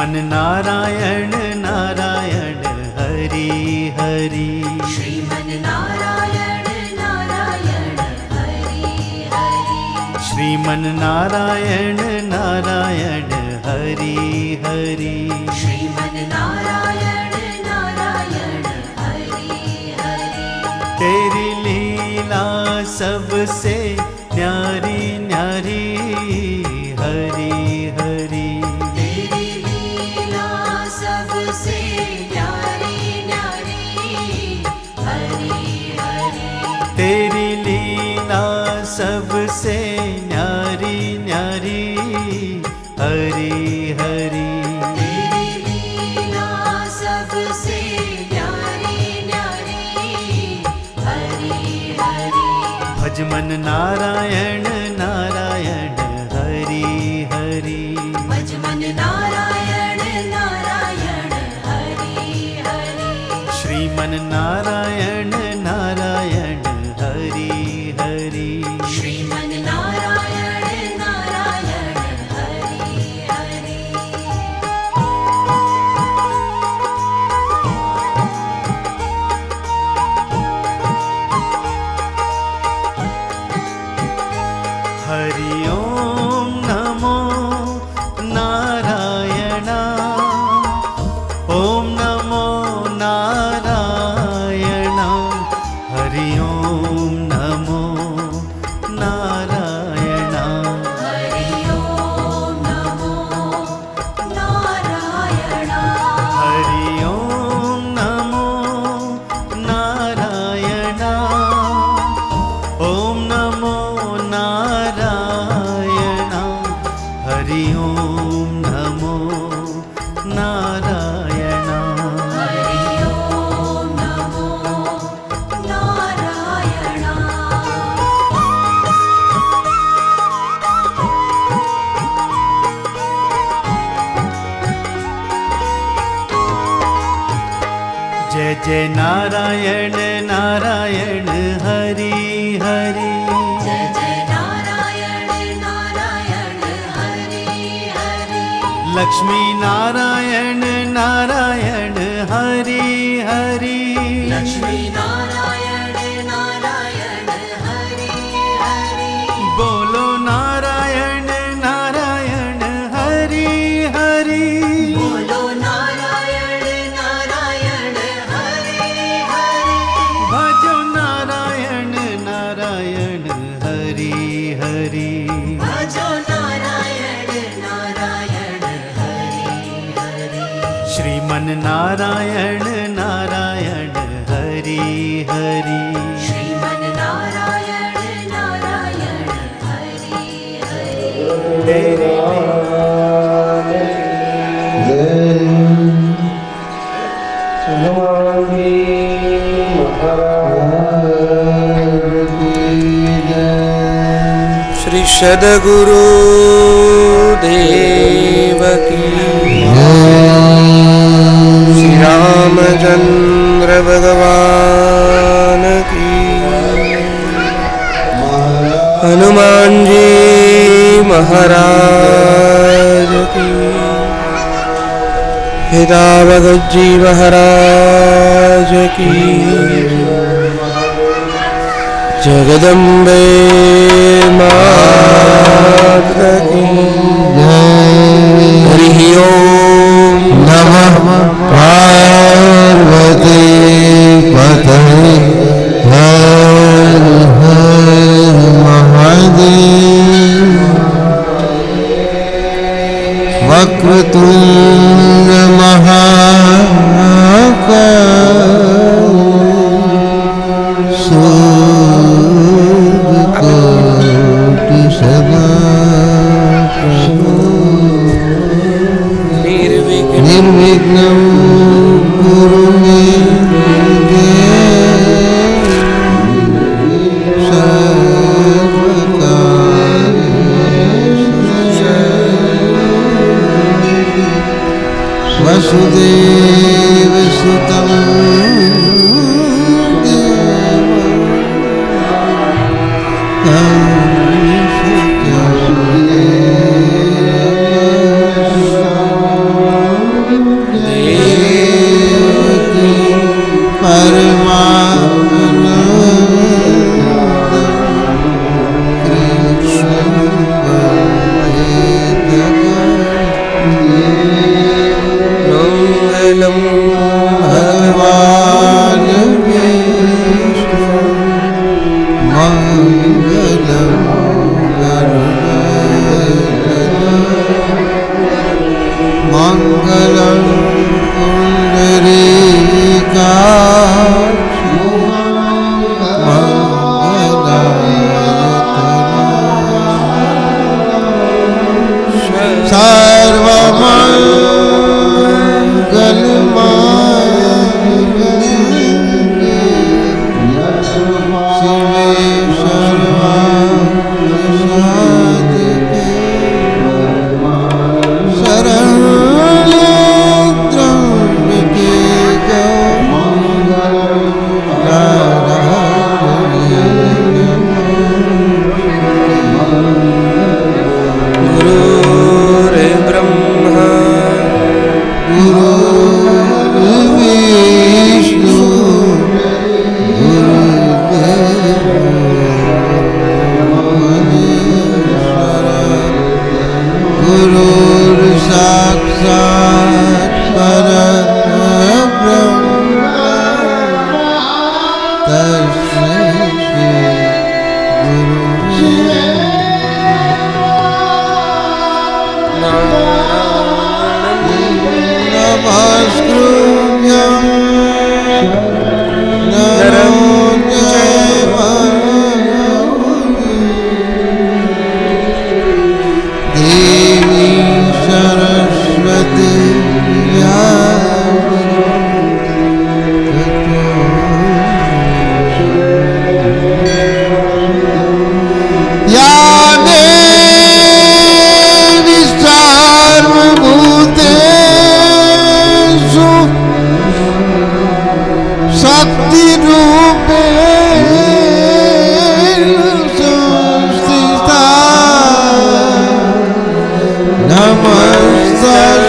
श्रीमन नारायण नारायण हरि हरि। श्रीमन नारायण नारायण हरि हरि। श्रीमन नारायण नारायण हरि हरि। श्रीमन नारायण नारायण हरि हरि। तेरी लीला सबसे न्यारी न्यारी हरि हरि। तेरी लीला सबसे न्यारी न्यारी हरि हरि। तेरी लीला सबसे न्यारी न्यारी हरि हरि। तेरी लीला सबसे न्यारी न्यारी हरि हरि। भजमन नारायण नारायण हरि हरि। भजमन नारायण नारायण हरि हरि। श्रीमन नारायण नारायण हरि हरि। श्रीमन नारायण नारायण हरि हरि। हरि ओम नमो नारायण। ओम नमो नारायण। हरि ओम नमो नारायण। हरि ओम नमो नारायण। हरि ओम नमो नारायण। ओम नमो नारायण। हरि ओम नमो नारायण। हरि ओम नमो नारायण। जय जय नारायण नारायण हरि हरि। जय जय नारायण नारायण हरि हरि। लक्ष्मी नारायण नारायण हरि हरि। लक्ष्मी नारायण नारायण हरि हरि। बोलो नारायण नारायण हरि हरि। बोलो नारायण नारायण हरि हरि। भजो नारायण नारायण हरि हरि। भजो नारायण नारायण हरि हरि। श्रीमन नारायण नारायण हरि हरि। श्रीमन नारायण नारायण हरि हरि। तेरी श्री सद्गुरु देव की श्री रामचंद्र भगवान की हनुमान जी महाराज की पिता भगत जी महाराज की जगदम्बे माता की हरि ओम नमः पार्वती पतये हर हर महादेव। वक्रतुंड महाकाय सूर्यकोटि समप्रभ निर्विघ्नं कुरु मे देव सर्वकार्येषु वसुदेव सुतं देवं શક્તિ રૂપે નમસ્તસ્યે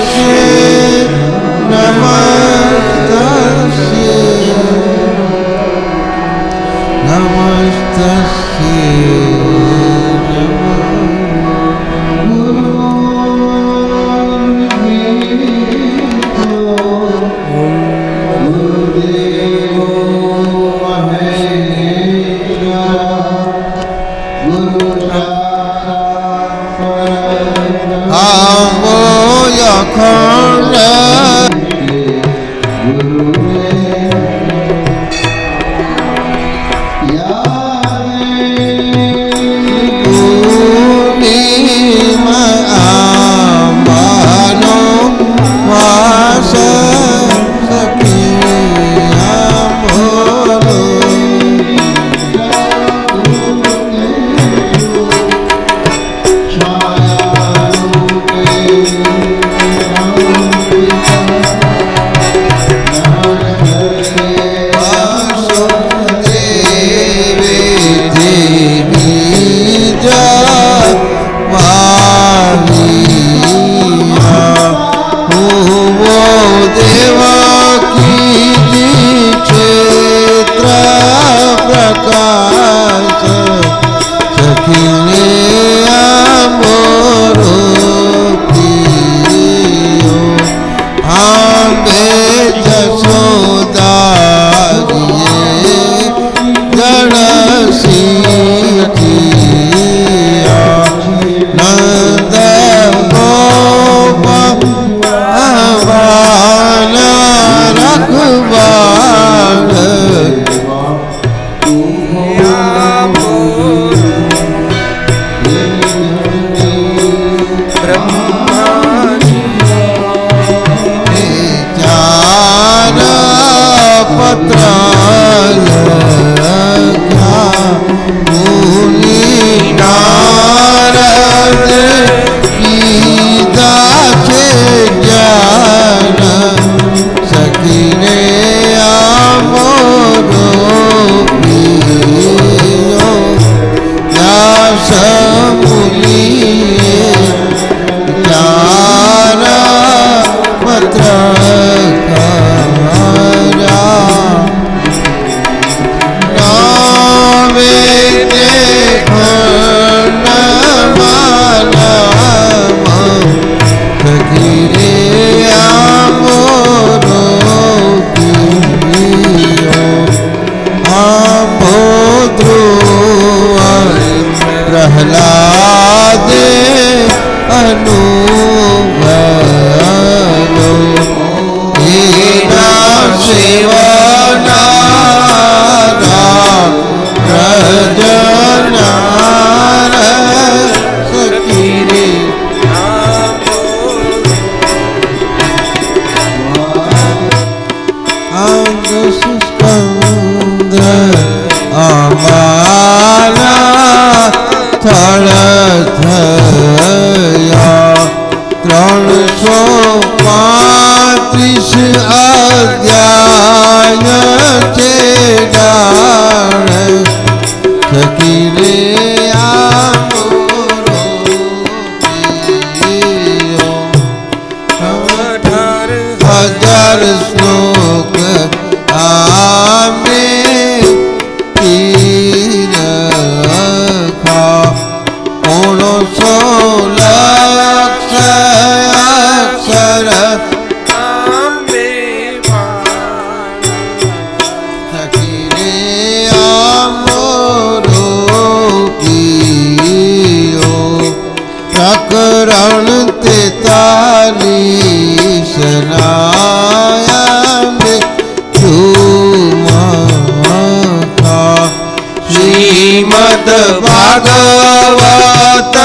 ભાગવત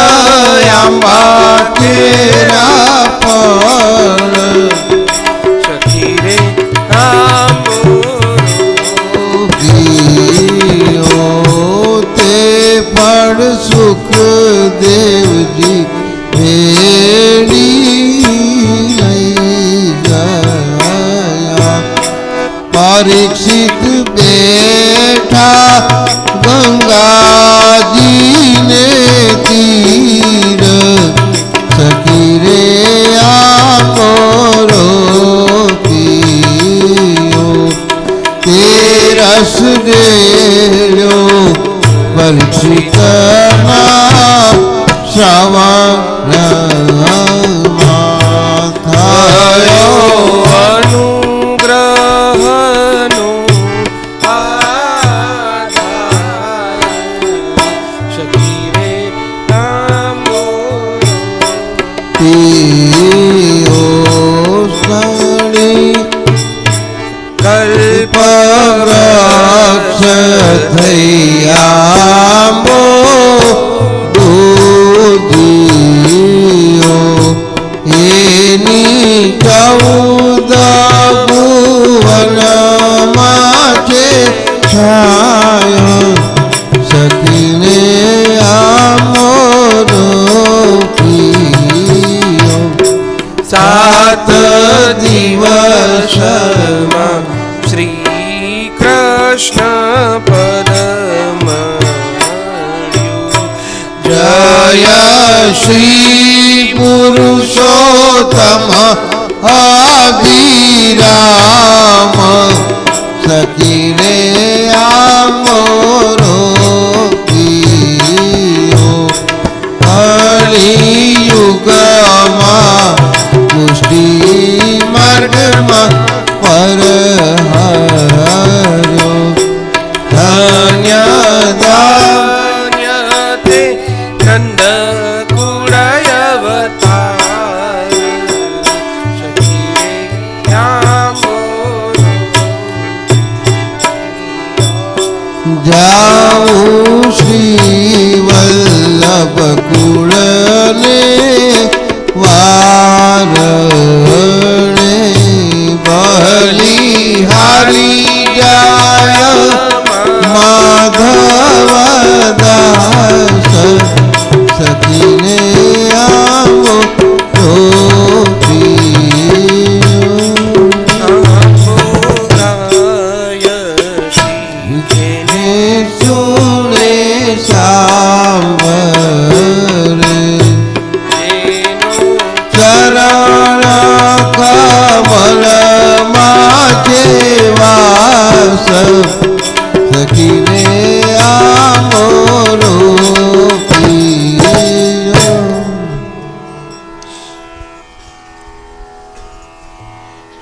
આંબા કેરા પણ સખી રે તે પણ સુખ દેવજી ભેડી લઈ ગયા. પરીક્ષિત બેઠા ગંગાજીને તીર સખી રે આમોરો પીયો તે રસ દેલો પરીક્ષિતમાં શ્રવણમાં થયો અનુગ્રહનો આધાર સખી રે આમોરો પીયો સ્મરી કલ્પવૃક્ષ થયા દૂધિયો એની 14 ભુવનમાં છે છાયા સખીને આમોરો પીયો 7 દિવસમાં શ્રી કૃષ્ણ પદમળ્યું જય શ્રી પુરુષોત્તમ અભિરામ સખી રે આમોરો પીયો કલિયુગમાં પુષ્ટિ માર્ગમાં પરહર્યો ધન્ય તે નંદ કુળયવતાર સખી રે આમોરો જાઉં શ્રી વલ્લભ કુળને વારણે બલિહારી જાય માધવદાસ સખીને આવો સુણે સાંભરે ચરણ કમલમાં છે વાસ સખીને આમોરો પીયો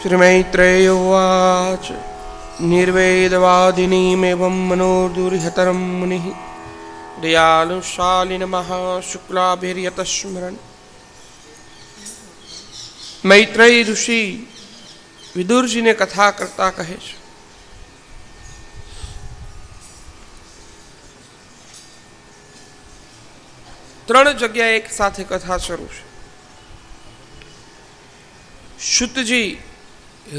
શ્રી મૈત્રેય ઉવાચ निर्वेदवादिनीमेवं मनोदुर्हतरं मुनिः दयालुशालिनमः शुक्लाभिर्यतस्मरन् मैत्रेय ऋषि विदुरजीने कथा करता કહે છે ત્રણ જગ્યાએ એક સાથે કથા શરૂ છે શુતજી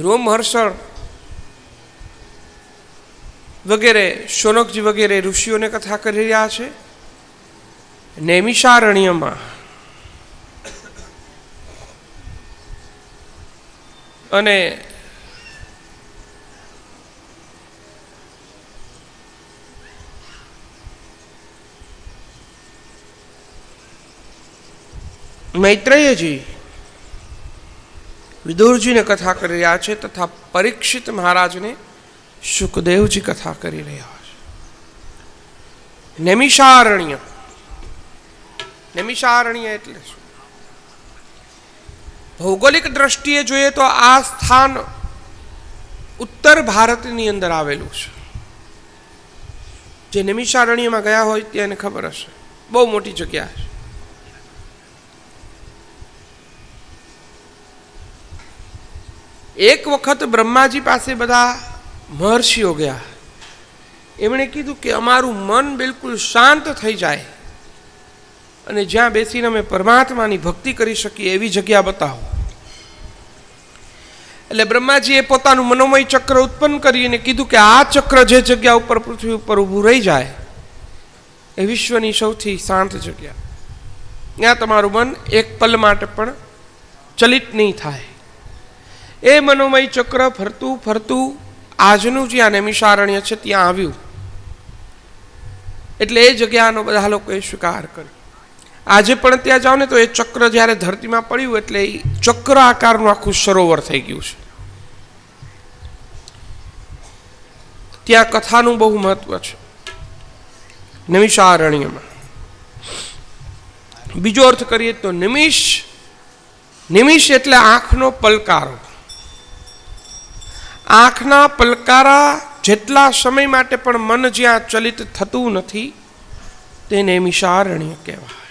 રોમહર્ષણ વગેરે શૌનકજી વગેરે ઋષિઓને કથા કરી રહ્યા છે નૈમિષારણ્યમાં અને મૈત્રેયજી વિદુરજીને કથા કરી રહ્યા છે તથા પરીક્ષિત મહારાજને સુખદેવજી કથા કરી રહ્યા છે નૈમિષારણ્ય નૈમિષારણ્ય એટલે શું ભૌગોલિક દ્રષ્ટિએ જોઈએ તો આ સ્થાન ઉત્તર ભારતની અંદર આવેલું છે જે નૈમિષારણ્યમાં ગયા હોય તેને ખબર હશે બહુ મોટી જગ્યા છે એક વખત બ્રહ્માજી પાસે બધા મહર્ષિઓ ગયા એમણે કીધું કે અમારું મન બિલકુલ શાંત થઈ જાય અને જ્યાં બેસીને અમે પરમાત્માની ભક્તિ કરી શકીએ એવી જગ્યા બતાવો એટલે બ્રહ્માજીએ પોતાનું મનોમય ચક્ર ઉત્પન્ન કરીને કીધું કે આ ચક્ર જે જગ્યા ઉપર પૃથ્વી ઉપર ઊભું રહી જાય એ વિશ્વની સૌથી શાંત જગ્યા ત્યાં તમારું મન એક પલ માટે પણ ચલિત નહીં થાય એ મનોમય ચક્ર ફરતું ફરતું આજનું જે આ નૈમિષારણ્ય છે ત્યાં આવ્યું. એટલે એ જગ્યાનો બધા લોકોએ સ્વીકાર કર્યો. આજે પણ ત્યાં જાઓ ને તો એ ચક્ર જ્યારે ધરતીમાં પડ્યું એટલે એ ચક્ર આકારનું આખું સરોવર થઈ ગયું છે. ત્યાં કથાનું બહુ મહત્વ છે નૈમિષારણ્યમાં. બીજો અર્થ કરીએ તો નિમિષ એટલે આંખનો પલકારો. આંખના પલકારા જેટલા સમય માટે પણ મન જ્યાં ચલિત થતું નથી તે નૈમિષારણ્ય કહેવાય.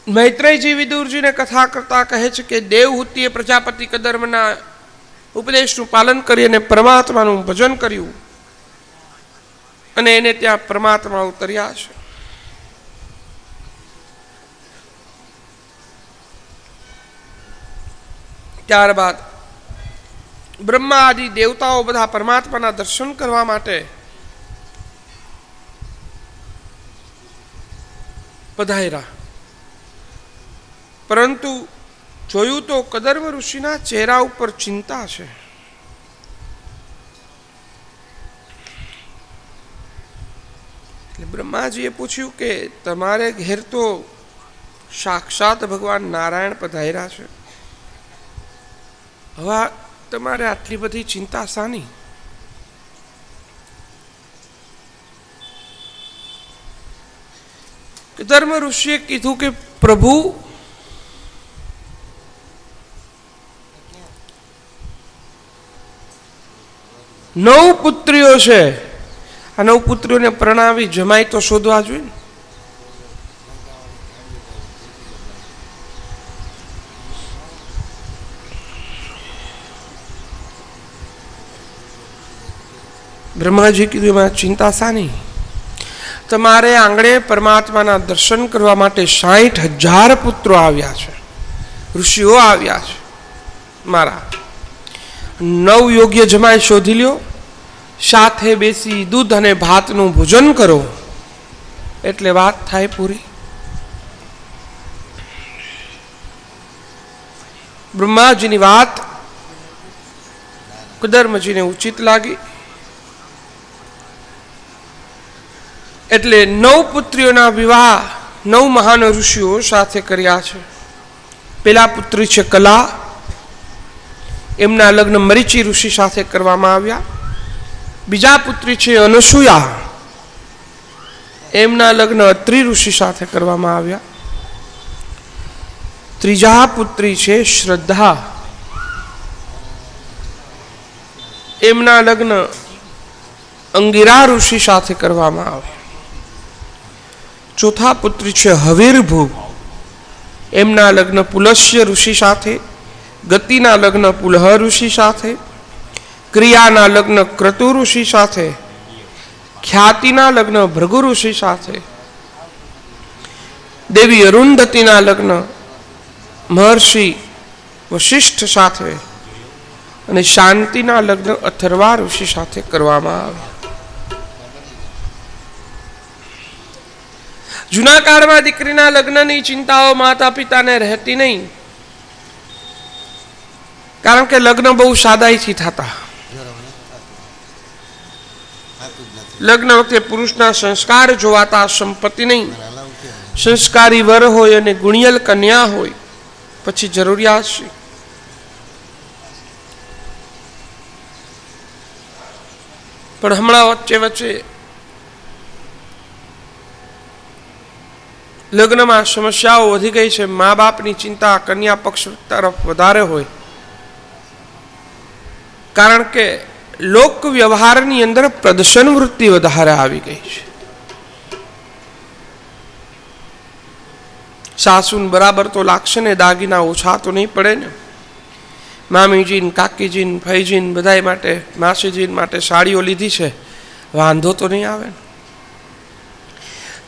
મૈત્રેયજી વિદુરજીને કથા કરતા કહે છે કે દેવહૂતિએ પ્રજાપતિ કદર્મના ઉપદેશનું પાલન કરી અને પરમાત્માનું ભજન કર્યું અને એને ત્યાં પરમાત્મા ઉતર્યા છે. ત્યારબાદ બ્રહ્મા આદિ દેવતાઓ બધા પરમાત્માના દર્શન કરવા માટે પધાર્યા. પરંતુ જોયું તો કદર્મ ઋષિના ચહેરા ઉપર ચિંતા છે. એટલે બ્રહ્માજીએ પૂછ્યું કે તમારે ઘેર તો સાક્ષાત ભગવાન નારાયણ પધાર્યા છે, હવે તમારે આટલી બધી ચિંતા શાની? કદર્મ ઋષિએ કીધું કે પ્રભુ, નવ પુત્રીઓ છે. આ 9 પુત્રીઓને પ્રણાવી જમાઈ તો શોધવા જોઈએ ને. બ્રહ્માજી કીધું એમાં ચિંતા શાની? તમારે આંગણે પરમાત્માના દર્શન કરવા માટે 60,000 પુત્રો આવ્યા છે, ઋષિઓ આવ્યા છે મારા. 9 યોગ્ય જમાઈ શોધી લ્યો, સાથે બેસી દૂધ અને ભાતનું ભોજન કરો એટલે વાત થાય પૂરી. બ્રહ્માજીની વાત કદર્મજીને ઉચિત લાગી એટલે 9 પુત્રીઓના વિવાહ 9 મહાન ઋષિઓ સાથે કર્યા છે. પેલા પુત્રી છે કલા, એમના લગ્ન મરીચી ઋષિ સાથે કરવામાં આવ્યા. બીજા પુત્રી છે અનસૂયા, એમના લગ્ન અત્રિ ઋષિ સાથે કરવામાં આવ્યા. ત્રીજા પુત્રી છે શ્રદ્ધા, એમના લગ્ન અંગિરા ઋષિ સાથે કરવામાં આવ્યા. ચોથા પુત્રી છે હવીરભૂ, એમના લગ્ન પુલસ્ય ઋષિ સાથે, ગતિના લગ્ન પુલહ ઋષિ સાથે, ક્રિયાના લગ્ન ક્રતુ ઋષિ સાથે, ખ્યાતિના લગ્ન ભૃગુ ઋષિ સાથે, દેવી અરુંધતીના લગ્ન મહર્ષિ વશિષ્ઠ સાથે અને શાંતિના લગ્ન અથર્વા ઋષિ સાથે કરવામાં આવ્યા. જૂના કાળમાં દીકરીના લગ્નની ચિંતાઓ માતા પિતાને રહેતી નહીં, કારણ કે લગ્ન બહુ સાદાઈથી થતા. લગ્ન વખતે પુરુષના સંસ્કાર જોવાતા, સંપત્તિ નહીં. સંસ્કારી વર હોય અને ગુણિયલ કન્યા હોય પછી જરૂરિયાત છે. પણ હમણાં વચ્ચે લગ્નમાં સમસ્યાઓ વધી ગઈ છે. મા બાપની ચિંતા કન્યા પક્ષ તરફ વધારે હોય, કારણ કે લોક વ્યવહારની અંદર પ્રદર્શન વૃત્તિ વધારે આવી ગઈ છે. સાસુન બરાબર તો લાગશે ને, દાગીના ઓછા તો નહીં પડે ને. મામીજીન, કાકીજીન, ફઈજીન બધાય માટે, માસીજીન માટે સાડીઓ લીધી છે, વાંધો તો નહીં આવે ને.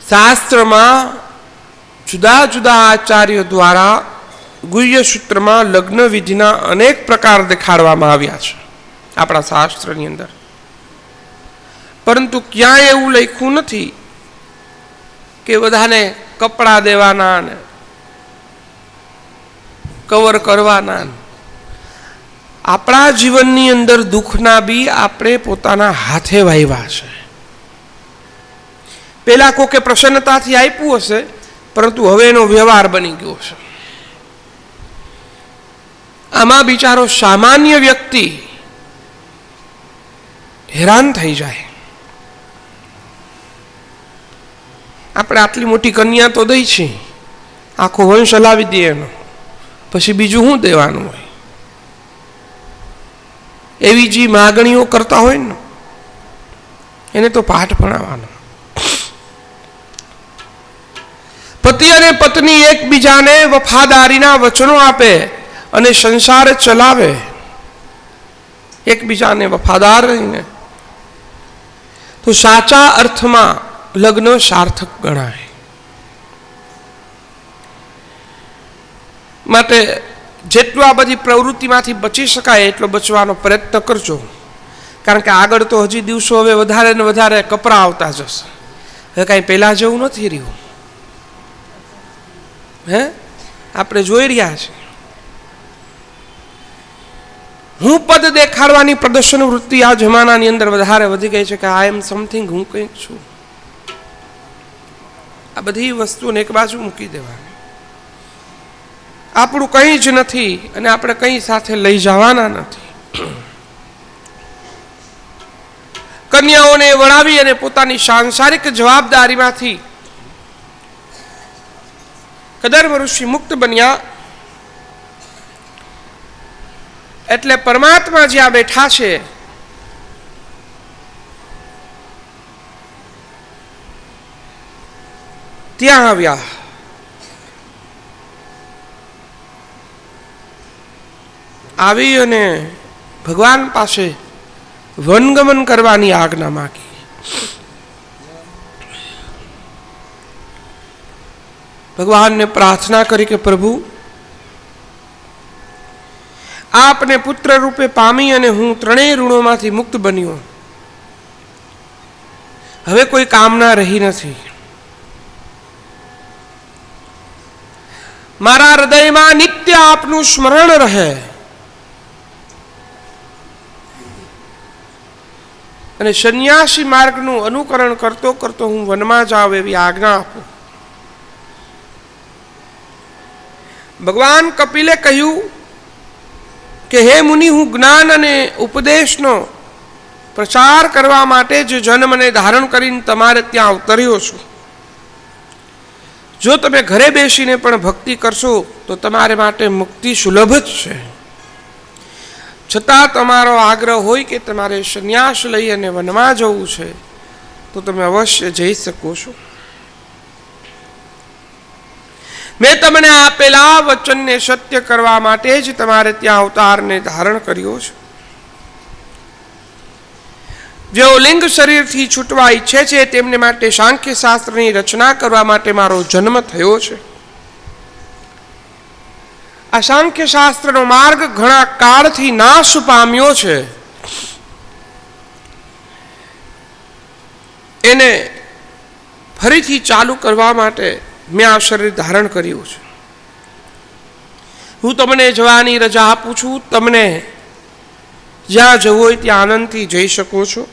શાસ્ત્રમાં જુદા જુદા આચાર્યો દ્વારા ગુહ્ય સૂત્રમાં લગ્ન વિધિના અનેક પ્રકાર દેખાડવામાં આવ્યા છે આપણા શાસ્ત્રની અંદર, પરંતુ ક્યાંય એવું લખ્યું નથી કે બધાને કપડાં દેવાના ને કવર કરવાના. આપણા જીવનની અંદર દુઃખના બી આપણે પોતાના હાથે વાવ્યા છે. પેલા કોકે પ્રસન્નતાથી આપ્યું હશે, પરંતુ હવે એનો વ્યવહાર બની ગયો છે. આમાં બિચારો સામાન્ય વ્યક્તિ હેરાન થઈ જાય. આપણે આટલી મોટી કન્યા તો દઈ છે, આખો વંશ હલાવી દે એનો, પછી બીજું શું દેવાનું હોય? એવી જે માગણીઓ કરતા હોય ને એને તો પાઠ ભણાવવાનો. પતિ અને પત્ની એકબીજાને વફાદારીના વચનો આપે અને સંસાર ચલાવે, એકબીજાને વફાદાર રહીને, તો સાચા અર્થમાં લગ્ન સાર્થક ગણાય. માટે જેટલું આ બધી પ્રવૃત્તિમાંથી બચી શકાય એટલો બચવાનો પ્રયત્ન કરજો. કારણ કે આગળ તો હજી દિવસો હવે વધારે ને વધારે કપરા આવતા જશે. હવે કાંઈ પહેલાં જેવું નથી રહ્યું. આપણે જોઈ રહ્યા છીએ. હું પદ દેખાડવાની પ્રદર્શન વૃત્તિ આ જમાનાની અંદર વધારે વધી ગઈ છે કે આઈ એમ સમથિંગ, હું કંઈક છું. આ બધી વસ્તુને એક બાજુ મૂકી દેવાની. આપણું કંઈ જ નથી અને આપણે કંઈ સાથે લઈ જવાના નથી. કન્યાઓને વળાવી અને પોતાની સાંસારિક જવાબદારીમાંથી કદર્મ ઋષિ મુક્ત બન્યા. એટલે પરમાત્મા જ્યાં બેઠા છે ત્યાં આવ્યા. આવી અને ભગવાન પાસે વનગમન કરવાની આજ્ઞા માંગી. ભગવાનને પ્રાર્થના કરી કે પ્રભુ, આપને પુત્ર રૂપે પામી અને હું ત્રણેય ઋણોમાંથી મુક્ત બન્યો. હવે કોઈ કામના રહી નથી. મારા હૃદયમાં નિત્ય આપનું સ્મરણ રહે અને સંન્યાસી માર્ગનું અનુકરણ કરતો કરતો હું વનમાં જાઉં એવી આજ્ઞા આપું. ભગવાન કપિલે કહ્યું કે હે મુનિ, હું જ્ઞાન અને ઉપદેશનો પ્રચાર કરવા માટે જ જન્મને ધારણ કરીને તમારે ત્યાં અવતર્યો છું. જો તમે ઘરે બેસીને પણ ભક્તિ કરશો તો તમારે માટે મુક્તિ સુલભ જ છે. છતાં તમારો આગ્રહ હોય કે તમારે સંન્યાસ લઈ અને વનમાં જવું છે તો તમે અવશ્ય જઈ શકો છો. મેં તમને આપેલા વચનને સત્ય કરવા માટે જ તમારે ત્યાં અવતારને ધારણ કર્યો છે. જેઓ લિંગ શરીરથી છૂટવા ઈચ્છે છે તેમને માટે સાંખ્ય શાસ્ત્રની રચના કરવા માટે મારો જન્મ થયો છે. આ સાંખ્ય શાસ્ત્રનો માર્ગ ઘણા કાળથી નાશ પામ્યો છે. એને ફરીથી ચાલુ કરવા માટે મેં આ શરીર ધારણ કર્યું છે. હું તમને જવાની રજા આપું છું. તમને જ્યાં જવું હોય ત્યાં આનંદથી જઈ શકો છો.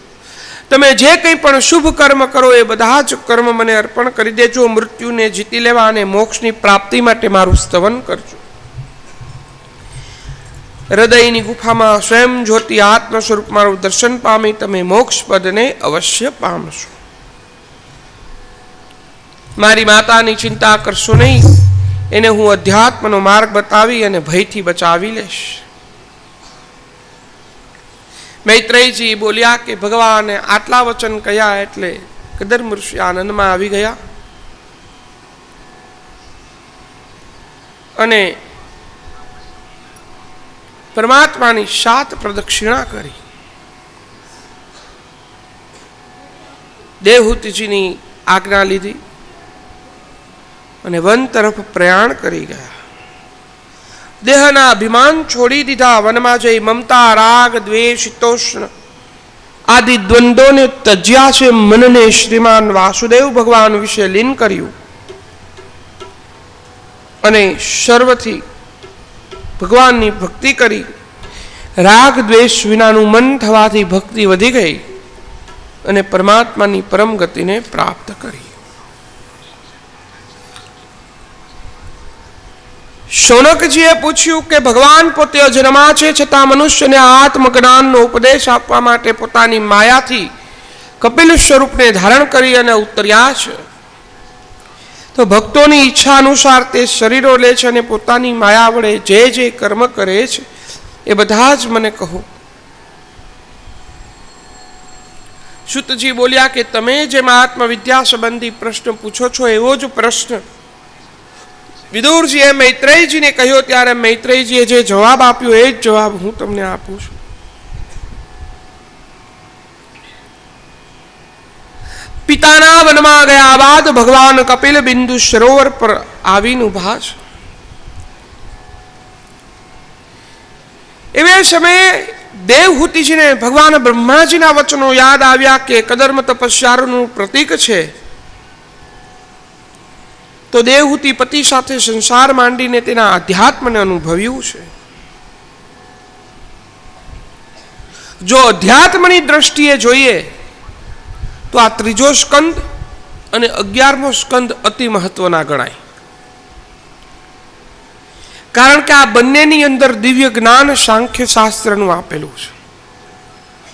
તમે જે કંઈ પણ શુભ કર્મ કરો એ બધા જ કર્મ મને અર્પણ કરી દેજો. મૃત્યુને જીતી લેવા અને મોક્ષની પ્રાપ્તિ માટે મારું સ્તવન કરજો. હૃદયની ગુફામાં સ્વયં જ્યોતિ આત્મ સ્વરૂપ મારું દર્શન પામી તમે મોક્ષ પદને અવશ્ય પામશો. મારી માતાની ચિંતા કરશો નહીં. એને હું અધ્યાત્મનો માર્ગ બતાવી અને ભયથી બચાવી લઈશ. મૈત્રેયજી બોલ્યા કે ભગવાને આટલા વચન કહ્યા એટલે કદર્મ ઋષિ આનંદમાં આવી ગયા અને પરમાત્માની 7 પ્રદક્ષિણા કરી. દેવહૂતિજીની આજ્ઞા લીધી અને વન તરફ પ્રયાણ કરી ગયા. દેહના અભિમાન છોડી દીધા. વનમાં જઈ મમતા, રાગ, દ્વેષ, શીતોષ્ણ આદિ દ્વંદ્વોને તજ્યા છે. મનને શ્રીમાન વાસુદેવ ભગવાન વિશે લીન કર્યું અને સર્વથી ભગવાનની ભક્તિ કરી. રાગ દ્વેષ વિનાનું મન થવાથી ભક્તિ વધી ગઈ અને પરમાત્માની પરમ ગતિને પ્રાપ્ત કરી. શૌનકજીએ પૂછ્યું કે ભગવાન પોતે અજન્મા છે, છતાં મનુષ્યને આત્મજ્ઞાનનો ઉપદેશ આપવા માટે પોતાની માયાથી કપિલ સ્વરૂપને ધારણ કરી અને ઉતર્યા છે. તો ભક્તોની ઈચ્છા અનુસાર તે શરીરો લે છે અને પોતાની માયા વડે જે જે કર્મ કરે છે એ બધા જ મને કહો. શુતજી બોલ્યા કે તમે જેમ આત્મવિદ્યા સંબંધી પ્રશ્ન પૂછો છો એવો જ પ્રશ્ન વિદુરજીએ મૈત્રેયજીને કહ્યો, ત્યારે મૈત્રેયજીએ જે જવાબ આપ્યો એ જ જવાબ હું તમને આપું છું. પિતાના વનમાં ગયા બાદ ભગવાન કપિલ બિંદુ સરોવર પર આવીને ઉભા છે. એવે સમયે દેવહૂતિજીને ભગવાન બ્રહ્માજીના વચનો યાદ આવ્યા કે કદર્મ તપસ્યાનું પ્રતીક છે. તો દેવહૂતિ પતિ સાથે સંસાર માંડીને તેના અધ્યાત્મને અનુભવ્યું છે. જો અધ્યાત્મની દ્રષ્ટિએ જોઈએ તો આ ત્રીજો સ્કંદ અને 11મો સ્કંદ અતિ મહત્વના ગણાય. કારણ કે આ બંનેની અંદર દિવ્ય જ્ઞાન સાંખ્ય શાસ્ત્રનું આપેલું છે.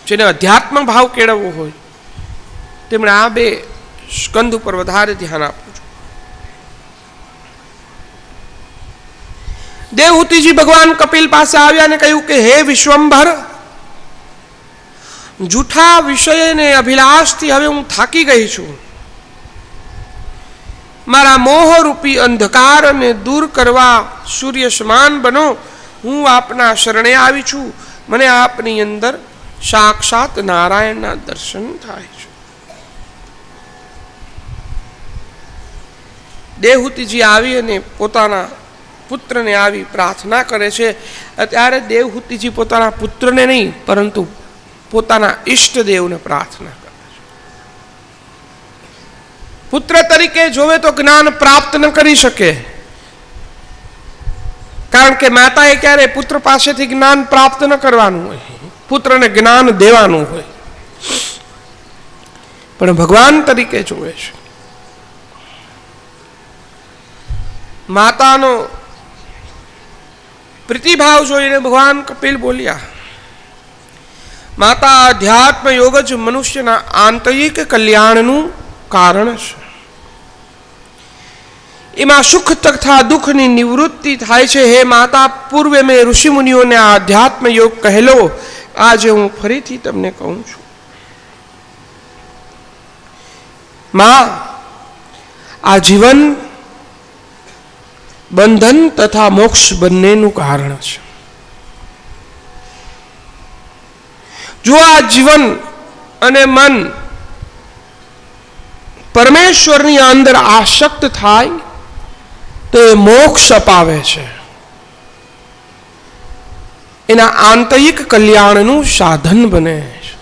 જેને અધ્યાત્મ ભાવ કેળવવો હોય તેમણે આ બે સ્કંદ ઉપર વધારે ધ્યાન આપવું છે. દેવહૂતિજી ભગવાન કપિલ પાસે આવ્યા અને કહ્યું કે હે વિશ્વંભર, જૂઠા વિષયને અભિલાષથી હવે હું થાકી ગઈ છું. મારા મોહરૂપી અંધકારને દૂર કરવા સૂર્ય સમાન બનો. હું આપના શરણે આવી છું. મને આપની અંદર સાક્ષાત નારાયણના દર્શન થાય છે. દેવહૂતિજી આવી અને પોતાના પુત્રને આવી પ્રાર્થના કરે છે. ત્યારે દેવહૂતિજી પોતાના પુત્રને નહીં પરંતુ પોતાના ઈષ્ટદેવને પ્રાર્થના કરે છે. પુત્ર તરીકે જોવે તો જ્ઞાન પ્રાપ્ત ન કરી શકે, કારણ કે માતાએ ક્યારે પુત્ર પાસેથી જ્ઞાન પ્રાપ્ત ન કરવાનું હોય, પુત્રને જ્ઞાન દેવાનું હોય. પણ ભગવાન તરીકે જોવે છે. માતાનો પ્રીતિભાવ જોઈને ભગવાન કપિલ બોલ્યા, માતા અધ્યાત્મ યોગ જ મનુષ્યના આંતરિક કલ્યાણનું કારણ છે. એમાં સુખ તથા દુઃખની નિવૃત્તિ થાય છે. હે માતા, પૂર્વે મેં ઋષિમુનિઓને આ અધ્યાત્મ યોગ કહેલો, આજે હું ફરીથી તમને કહું છું. માં, આ જીવન બંધન તથા મોક્ષ બંનેનું કારણ છે. જો આ જીવન અને મન પરમેશ્વરની અંદર આસક્ત થાય તો એ મોક્ષ અપાવે છે, એના આંતરિક કલ્યાણનું સાધન બને છે.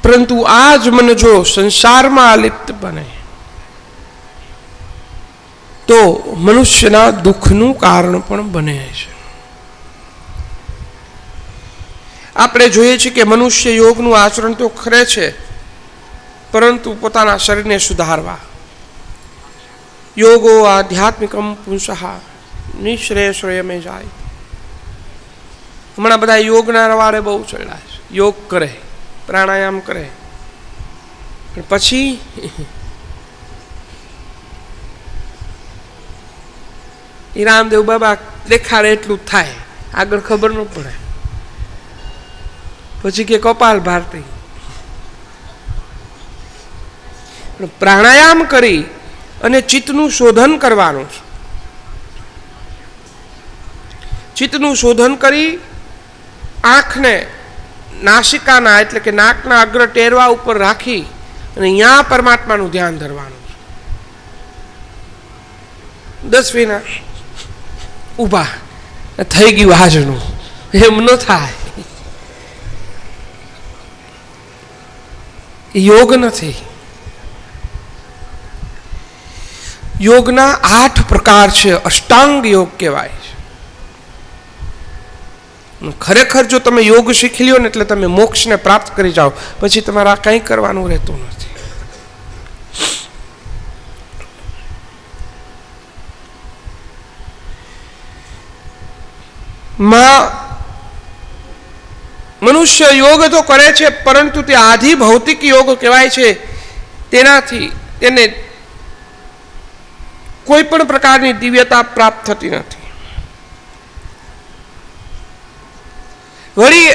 પરંતુ આ જ મન જો સંસારમાં આલિપ્ત બને તો મનુષ્યના દુઃખનું કારણ પણ બને છે. આપણે જોઈએ છીએ કે મનુષ્ય યોગનું આચરણ તો કરે છે, પરંતુ પોતાના શરીરને સુધારવા યોગો આધ્યાત્મિકમ પુંસઃ નિશ્રેયશ્રેયમે જાય. હમણાં બધા યોગના રવાડે બહુ ચડ્યા છે. યોગ કરે, પ્રાણાયામ કરે, પણ પછી એ રામદેવ બાબા દેખાડે એટલું જ થાય, આગળ ખબર ન પડે. પછી કે કપાલ ભારતી. પ્રાણાયામ કરી અને ચિત્તનું શોધન કરવાનું છે. ચિત્તનું શોધન કરી આંખને નાસિકાના એટલે કે નાકના અગ્ર ટેરવા ઉપર રાખી અને અહીંયા પરમાત્માનું ધ્યાન ધરવાનું છે. 10 વિના ઊભા થઈ ગયું હાજરનું, એમ ન થાય. યોગ નથી. યોગના 8 પ્રકાર છે, અષ્ટાંગ યોગ કહેવાય છે. ખરેખર જો તમે યોગ શીખી લ્યો ને એટલે તમે મોક્ષને પ્રાપ્ત કરી જાઓ, પછી તમારે આ કંઈ કરવાનું રહેતું નથી. મનુષ્ય યોગ તો કરે છે, પરંતુ તે આધિ ભૌતિક યોગ કહેવાય છે. તેનાથી તેને કોઈ પણ પ્રકારની દિવ્યતા પ્રાપ્ત થતી નથી. વળી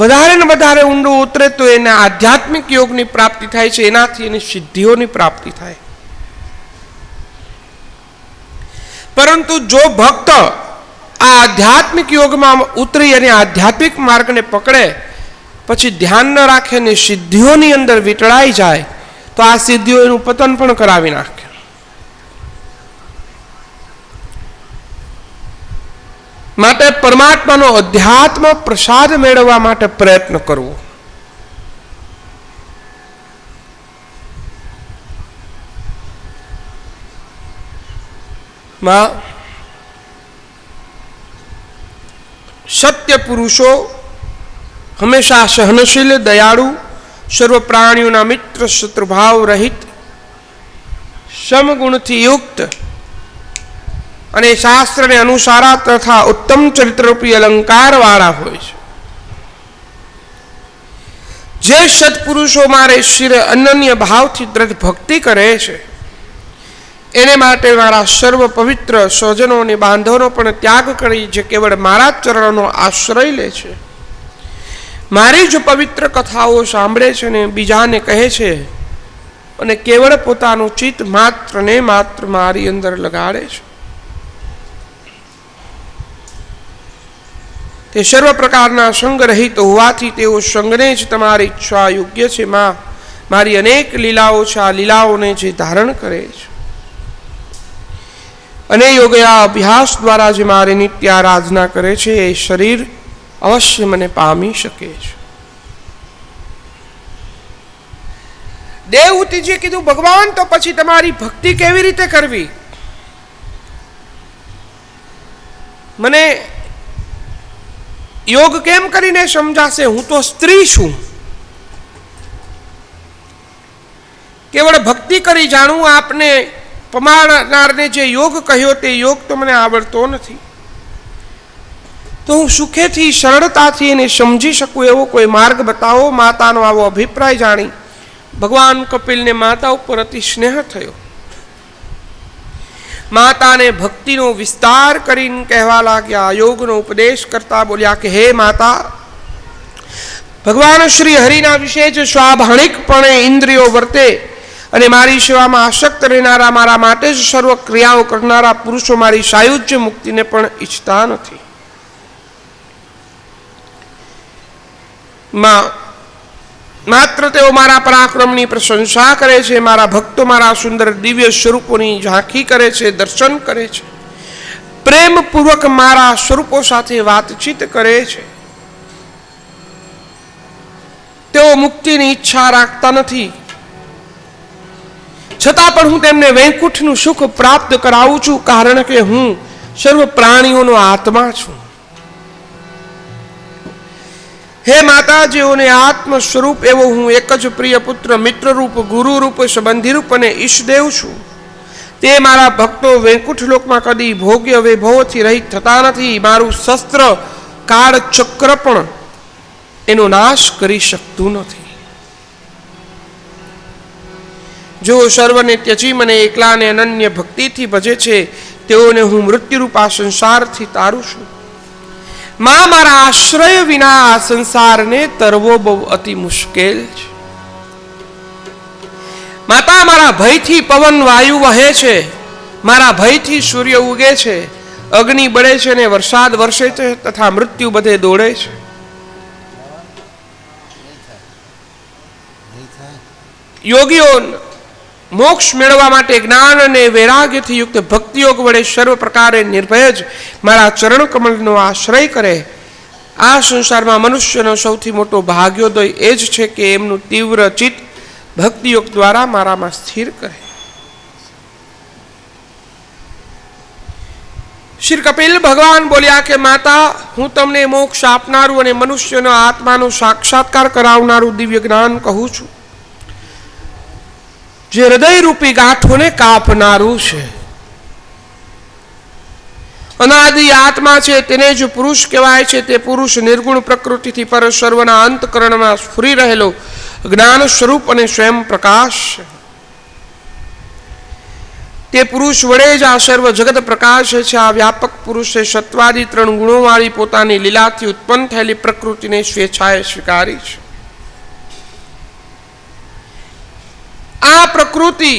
વધારે ને વધારે ઊંડું ઉતરે તો એને આધ્યાત્મિક યોગની પ્રાપ્તિ થાય છે, એનાથી એની સિદ્ધિઓની પ્રાપ્તિ થાય. પરંતુ જો ભક્ત આ આધ્યાત્મિક યોગમાં ઉતરી અને આધ્યાત્મિક માર્ગને પકડે, પછી ધ્યાન ન રાખે ને સિદ્ધિઓની અંદર વીંટળાઈ જાય, તો આ સિદ્ધિઓ એનું પતન પણ કરાવી નાખે. માટે પરમાત્માનો અધ્યાત્મ પ્રસાદ મેળવવા માટે પ્રયત્ન કરવો. સત્ય પુરુષો હંમેશા સહનશીલ, દયાળુ, સર્વ પ્રાણીઓના મિત્ર, શત્રુભાવ રહિત, સમગુણથી યુક્ત અને શાસ્ત્રને અનુસારા તથા ઉત્તમ ચરિત્રરૂપી અલંકાર વાળા હોય છે. જે સત્પુરુષો મારે શિર અનન્ય ભાવથી દ્રઢ ભક્તિ કરે છે, એને માટે મારા સર્વ પવિત્ર સ્વજનો અને બાંધવનો પણ ત્યાગ કરી જે કેવળ મારા ચરણોનો આશ્રય લે છે, મારી જ પવિત્ર કથાઓ સાંભળે છે ને બીજાને કહે છે, અને કેવળ પોતાનું ચિત્ત માત્ર ને માત્ર મારી અંદર લગાડે છે, તે સર્વ પ્રકારના સંગ રહિત હોવાથી તેઓ સંગને જ તમારી ઈચ્છા યોગ્ય છે. મારી અનેક લીલાઓ છે, આ લીલાઓને જે ધારણ કરે છે અને યોગયા અભ્યાસ દ્વારા જે મારી નિત્ય આરાધના કરે છે, એ શરીર અવશ્ય મને પામી શકે છે. દેવહૂતિજીએ કીધું, ભગવાન, તો પછી તમારી ભક્તિ કેવી રીતે કરવી? મને યોગ કેમ કરીને સમજાશે? હું તો સ્ત્રી છું. કેવળ ભક્તિ કરી જાણું. આપને પમાડનારને જે યોગ કહ્યો તે યોગ તો મને આવડતો નથી, તો હું સુખેથી સરળતાથી એને સમજી શકું એવો કોઈ માર્ગ બતાવો. માતાનો આવો અભિપ્રાય જાણી ભગવાન કપિલને માતા ઉપર અતિ સ્નેહ થયો. માતાને ભક્તિનો વિસ્તાર કરીને કહેવા લાગ્યા, યોગનો ઉપદેશ કરતા બોલ્યા કે હે માતા, ભગવાન શ્રી હરિના વિશે જ સ્વાભાવિકપણે ઇન્દ્રિયો વર્તે અને મારી સેવામાં આસક્ત રહેનારા, મારા માટે જ સર્વ ક્રિયાઓ કરનારા પુરુષો મારી સાયુજ્ય મુક્તિને પણ ઈચ્છતા નથી. માત્ર તેઓ મારા પરાક્રમની પ્રશંસા કરે છે, મારા ભક્તો મારા સુંદર દિવ્ય સ્વરૂપોની ઝાંખી કરે છે, દર્શન કરે છે, પ્રેમપૂર્વક મારા સ્વરૂપો સાથે વાતચીત કરે છે. તેઓ મુક્તિની ઈચ્છા રાખતા નથી, છતાં પણ હું તેમને વૈકુંઠનું સુખ પ્રાપ્ત કરાવું છું, કારણ કે હું સર્વ પ્રાણીઓનો આત્મા છું. હે માતા, જેઓને આત્મ સ્વરૂપ એવો હું એક જ પ્રિય પુત્ર, મિત્ર રૂપ, ગુરુ રૂપ, સંબંધી રૂપ અને ઈષ્ટદેવ છું, તે મારા ભક્તો વૈકુંઠ લોકમાં કદી ભોગ્ય વૈભવોથી રહિત થતા નથી. મારું શસ્ત્ર કાળ ચક્ર પણ એનો નાશ કરી શકતું નથી. જો સર્વને ત્યજી મને એકલાને અનન્ય ભક્તિથી ભજે છે, તેઓને હું મૃત્યુરૂપા સંસારથી તારું છું. મારા આશ્રય વિના આ સંસારને તરવો બહુ અતિ મુશ્કેલ છે. માતા, મારા ભયથી પવન વાયુ વહે છે, મારા ભયથી સૂર્ય ઉગે છે, અગ્નિ બળે છે અને વરસાદ વરસે છે, તથા મૃત્યુ બધે દોડે છે. યોગીઓ મોક્ષ મેળવવા માટે જ્ઞાન અને વૈરાગ્યથી યુક્ત ભક્તિયોગ વડે સર્વ પ્રકારે નિર્ભય જ મારા ચરણ કમળનો આશ્રય કરે. આ સંસારમાં મનુષ્યનો સૌથી મોટો ભાગ્યોદય એ જ છે કે એમનું તીવ્ર ચિત્ત ભક્તિયોગ દ્વારા મારામાં સ્થિર કરે. શ્રી કપિલ ભગવાન બોલ્યા કે માતા, હું તમને મોક્ષ આપનારું અને મનુષ્યનો આત્માનો સાક્ષાત્કાર કરાવનારું દિવ્ય જ્ઞાન કહું છું, જે હૃદયરૂપી ગાંઠોને કાપનારું છે. અનાદિ આત્મા છે તેને જ પુરુષ કહેવાય છે. તે પુરુષ નિર્ગુણ પ્રકૃતિથી પર સર્વના અંતકરણમાં સ્ફુરી રહેલો જ્ઞાન સ્વરૂપ અને સ્વયં પ્રકાશ છે. તે પુરુષ વડે જ આ સર્વ જગત પ્રકાશ છે. આ વ્યાપક પુરુષે સત્વાદી 3 ગુણોવાળી પોતાની લીલાથી ઉત્પન્ન થયેલી પ્રકૃતિને સ્વેચ્છાએ સ્વીકારી છે. આ પ્રકૃતિ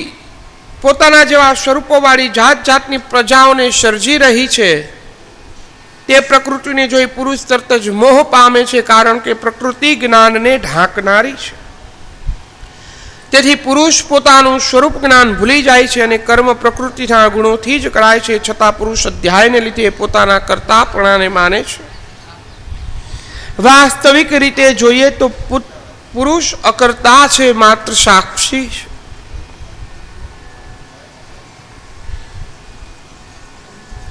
પોતાના જેવા સ્વરૂપોવાળી જાત જાતની પ્રજાઓને સર્જી રહી છે. તે પ્રકૃતિને જોઈ પુરુષ તરત જ મોહ પામે છે, કારણ કે પ્રકૃતિ જ્ઞાનને ઢાંકનારી છે. તેથી પુરુષ પોતાનું સ્વરૂપ જ્ઞાન ભૂલી જાય છે અને કર્મ પ્રકૃતિના ગુણોથી જ કરાય છે. છતાં પુરુષ અધ્યાયને લીધે પોતાના કર્તાપણાને માને છે. વાસ્તવિક રીતે જોઈએ તો પુરુષ અકર્તા છે, માત્ર સાક્ષી છે.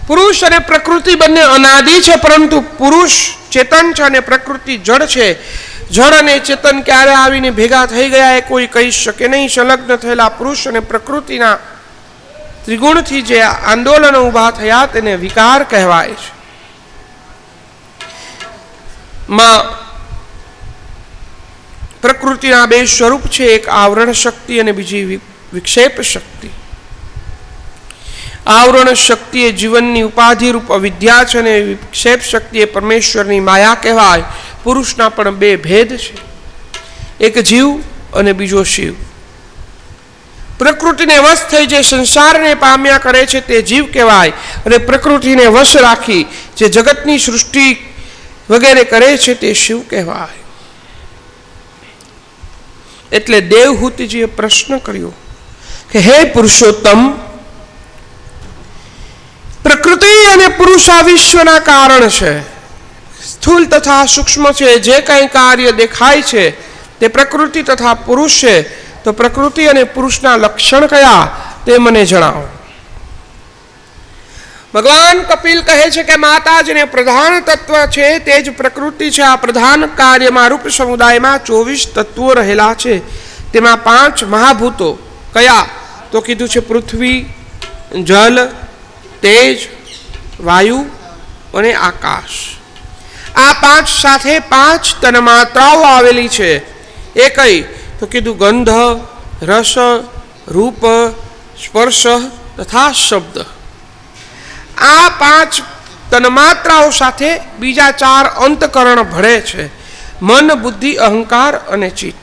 પુરુષ અને પ્રકૃતિ બંને અનાદિ છે, પરંતુ પુરુષ ચેતન છે અને પ્રકૃતિ જડ છે. જડ અને ચેતન ક્યારે આવીને ભેગા થઈ ગયા એ કોઈ કહી શકે નહીં. સંલગ્ન થયેલા પુરુષ અને પ્રકૃતિના ત્રિગુણથી જે આંદોલનો ઊભા થયા તેને વિકાર કહેવાય છે. માં પ્રકૃતિના 2 સ્વરૂપ છે, એક આવરણ શક્તિ અને બીજી વિક્ષેપ શક્તિ. આવરણ શક્તિ એ જીવનની ઉપાધિરૂપ અવિદ્યા છે અને વિક્ષેપ શક્તિ એ પરમેશ્વરની માયા કહેવાય. પુરુષના પણ 2 ભેદ છે, એક જીવ અને બીજો શિવ. પ્રકૃતિને વશ થઈ જે સંસારને પામ્યા કરે છે તે જીવ કહેવાય, અને પ્રકૃતિને વશ રાખી જે જગતની સૃષ્ટિ વગેરે કરે છે તે શિવ કહેવાય. એટલે દેવહૂતિજીએ પ્રશ્ન કર્યો કે હે પુરુષોત્તમ, પ્રકૃતિ અને પુરુષ આ વિશ્વના કારણ છે. સ્થૂલ તથા સૂક્ષ્મ છે. જે કંઈ કાર્ય દેખાય છે તે પ્રકૃતિ તથા પુરુષ છે. તો પ્રકૃતિ અને પુરુષના લક્ષણ કયા તે મને જણાવો. ભગવાન કપિલ કહે છે કે માતાજીને પ્રધાન તત્વ છે તે જ પ્રકૃતિ છે. આ પ્રધાન કાર્યમાં રૂપ સમુદાયમાં 24 તત્વો રહેલા છે. તેમાં 5 મહાભૂતો કયા તો કીધું છે પૃથ્વી, જલ, તેજ, વાયુ અને આકાશ. આ 5 સાથે 5 તન્માત્રાઓ આવેલી છે. એ કઈ તો કીધું ગંધ, રસ, રૂપ, સ્પર્શ તથા શબ્દ. આ 5 તન્માત્રાઓ સાથે બીજા 4 અંતકરણ ભળે છે, મન, બુદ્ધિ, અહંકાર અને ચિત્ત.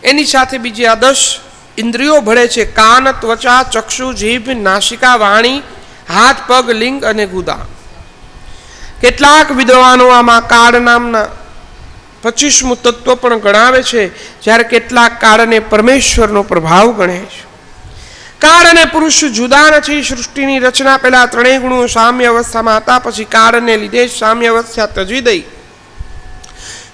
એની સાથે બીજી આ 10 ઇન્દ્રિયો ભળે છે, કાન, ત્વચા, ચક્ષુ, જીભ, નાસિકા, વાણી, હાથ, પગ, લિંગ અને ગુદા. કેટલાક વિદ્વાનો આમાં કાળ નામના 25મું તત્વ પણ ગણાવે છે, જ્યારે કેટલાક કાળને પરમેશ્વરનો પ્રભાવ ગણે છે. કાળ અને પુરુષ જુદા નથી. સૃષ્ટિની રચના પહેલા 3 ગુણો સામ્ય અવસ્થામાં હતા, પછી કાળને લીધે સામ્ય અવસ્થા ત્યજી દઈ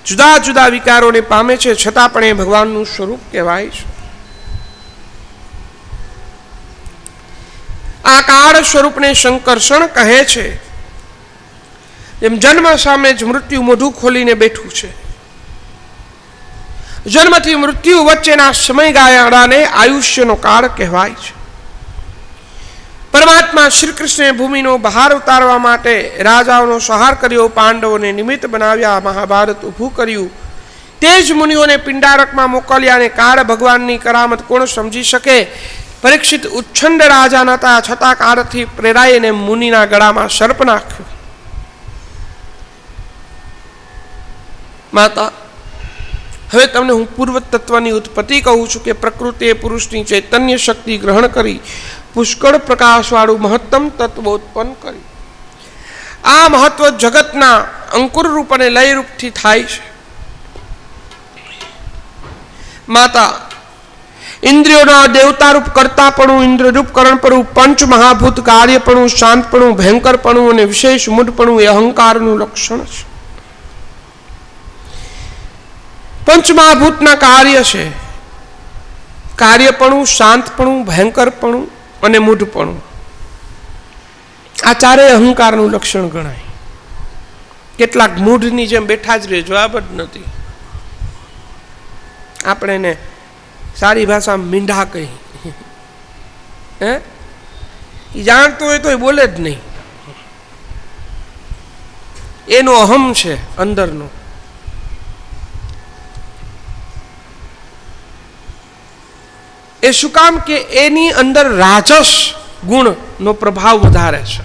જુદા જુદા વિકારોને પામે છે, છતાં પણ એ ભગવાનનું સ્વરૂપ કહેવાય છે. આ કાળ સ્વરૂપને સંકર્ષણ કહે છે. જેમ જન્મ સામે જ મૃત્યુ મોઢું ખોલીને બેઠું છે. જન્મથી મૃત્યુ વચ્ચેના સમયગાળાને આયુષ્યનો કાળ કહેવાય છે. પરમાત્મા શ્રી કૃષ્ણે ભૂમિનો બહાર ઉતારવા માટે રાજાઓનો સંહાર કર્યો, પાંડવોને નિમિત્ત બનાવ્યા, મહાભારત ઊભું કર્યું. તે જ મુનિઓને પિંડારકમાં મોકલ્યા અને કાળ ભગવાનની કરામત કોણ સમજી શકે? પરીક્ષિત ઉચ્છંદ રાજા નતા, છતાં કાળથી પ્રેરાઈને મુનિના ગળામાં સર્પ નાખ્યો. માતા, હવે તમને હું પૂર્વ તત્વની ઉત્પત્તિ કહું છું કે પ્રકૃતિએ પુરુષની ચૈતન્ય શક્તિ ગ્રહણ કરી પુષ્કળ પ્રકાશવાળું મહત્તમ તત્વ ઉત્પન્ન કર્યું. આ મહત્વ જગતના અંકુર રૂપ અને લય રૂપથી થાય છે. માતા, ઇન્દ્રિયોના દેવતારૂપ કરતાપણું, ઇન્દ્રરૂપ કરણપણું, પંચ મહાભૂત કાર્યપણું, શાંતપણું, ભયંકરપણું અને વિશેષ મૂઢપણું એ અહંકારનું લક્ષણ છે. પંચમહાભૂતના કાર્ય છે કાર્યપણું, શાંતપણું, ભયંકરપણું અને મૂઢપણું. આ ચારેય અહંકારનું લક્ષણ ગણાય. કેટલાક મૂઢની જેમ બેઠા જ રહે, જવાબ જ નથી. આપણે એને સારી ભાષામાં મીંઢા કહી. હે, એ જાણતો હોય તો એ બોલે જ નહીં. એનો અહમ છે અંદરનો. એ શું કામ કે એની અંદર રાજસ ગુણનો પ્રભાવ વધારે છે.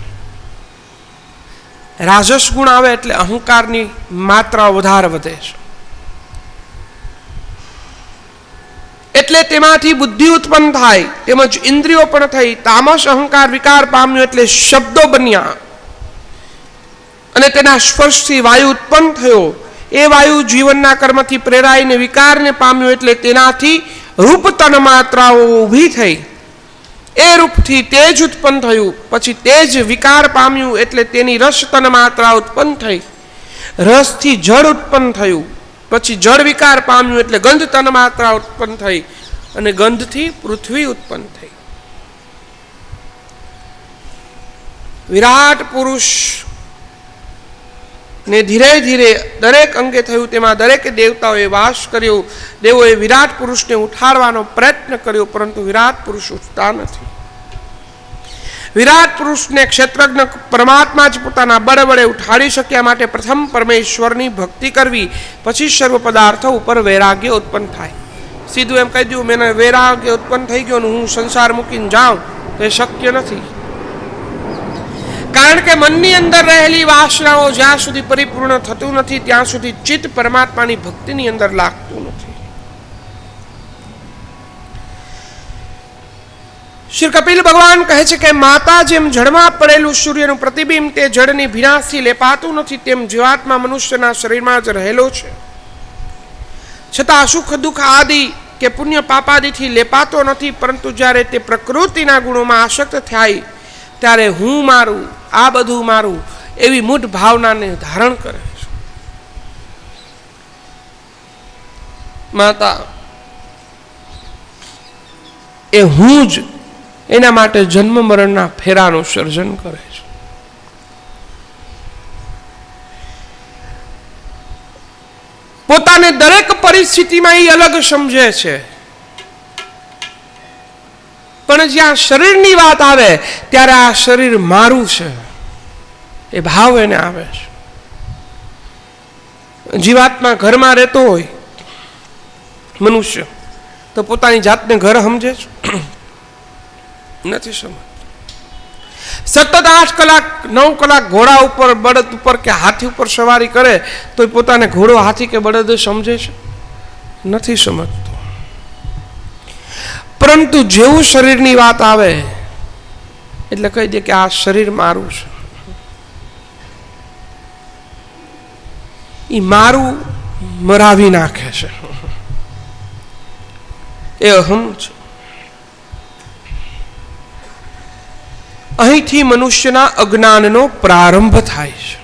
રાજસ ગુણ આવે એટલે અહંકારની માત્રા વધારે વધે છે. એટલે તેમાંથી બુદ્ધિ ઉત્પન્ન થાય, તેમજ ઇન્દ્રિયો પણ થઈ. તામસ અહંકાર વિકાર પામ્યો એટલે શબ્દો બન્યા અને તેના સ્પર્શથી વાયુ ઉત્પન્ન થયો. એ વાયુ જીવનના કર્મથી પ્રેરાઈને વિકારને પામ્યો એટલે તેનાથી રૂપ તન માત્રાઓ ઊભી થઈ. એ રૂપથી તેજ ઉત્પન્ન થયું. પછી તેજ વિકાર પામ્યું એટલે તેની રસ તન માત્રા ઉત્પન્ન થઈ. રસથી જળ ઉત્પન્ન થયું. પછી જળ વિકાર પામ્યું એટલે ગંધ તન માત્રા ઉત્પન્ન થઈ અને ગંધથી પૃથ્વી ઉત્પન્ન થઈ. વિરાટ પુરુષ ને ધીરે ધીરે દરેક અંગે થયું. તેમાં દરેકે દેવતાઓએ વાસ કર્યો. દેવોએ વિરાટ પુરુષને ઉઠાડવાનો પ્રયત્ન કર્યો, પરંતુ વિરાટ પુરુષ ઉઠતા નથી. વિરાટ પુરુષને ક્ષેત્રજ્ઞ પરમાત્મા જ પોતાના બળ વડે ઉઠાડી શક્યા. માટે પ્રથમ પરમેશ્વરની ભક્તિ કરવી, પછી સર્વ પદાર્થો ઉપર વૈરાગ્ય ઉત્પન્ન થાય. સીધું એમ કહી દઉં મને વૈરાગ્ય ઉત્પન્ન થઈ ગયો ને હું સંસાર મૂકીને જાઉં તો એ શક્ય નથી. કારણ કે મનની અંદર રહેલી વાસનાઓ જ્યાં સુધી પરિપૂર્ણ થતું નથી ત્યાં સુધી ચિત્ત પરમાત્માની ભક્તિની અંદર લાગતું નથી. શ્રી કપિલ ભગવાન કહે છે કે માતા જેમ જળમાં પડેલું સૂર્યનું પ્રતિબિંબ તે જળની ભીનાશથી લેપાતું નથી, તેમ જીવાત્મા મનુષ્યના શરીરમાં જ રહેલો છે. છતાં સુખ દુઃખ આદિ કે પુણ્ય પાપાદિથી લેપાતો નથી, પરંતુ જ્યારે તે પ્રકૃતિના ગુણોમાં આસક્ત થાય ત્યારે હું મારું, આ બધું મારું એવી મૂઢ ભાવનાને ધારણ કરે છે. માતા એ હું જ એના માટે જન્મ મરણના ફેરાનું સર્જન કરે છે. પોતાને દરેક પરિસ્થિતિમાં એ અલગ સમજે છે, પણ જ્યાં શરીરની વાત આવે ત્યારે આ શરીર મારું છે એ ભાવ એને આવે છે. જીવાત્મા ઘરમાં રહેતો હોય મનુષ્ય તો પોતાની જાતને ઘર સમજે છે? નથી સમજ. સતત 8 કલાક 9 કલાક ઘોડા ઉપર બળદ ઉપર કે હાથી ઉપર સવારી કરે તો પોતાને ઘોડો હાથી કે બળદ સમજે છે? નથી સમજતો. પરંતુ જેવું શરીરની વાત આવે એટલે કહી દે કે આ શરીર મારું છે. એ મારું મરાવી નાખે છે. એ અહમ છે. અહીંથી મનુષ્યના અજ્ઞાનનો પ્રારંભ થાય છે.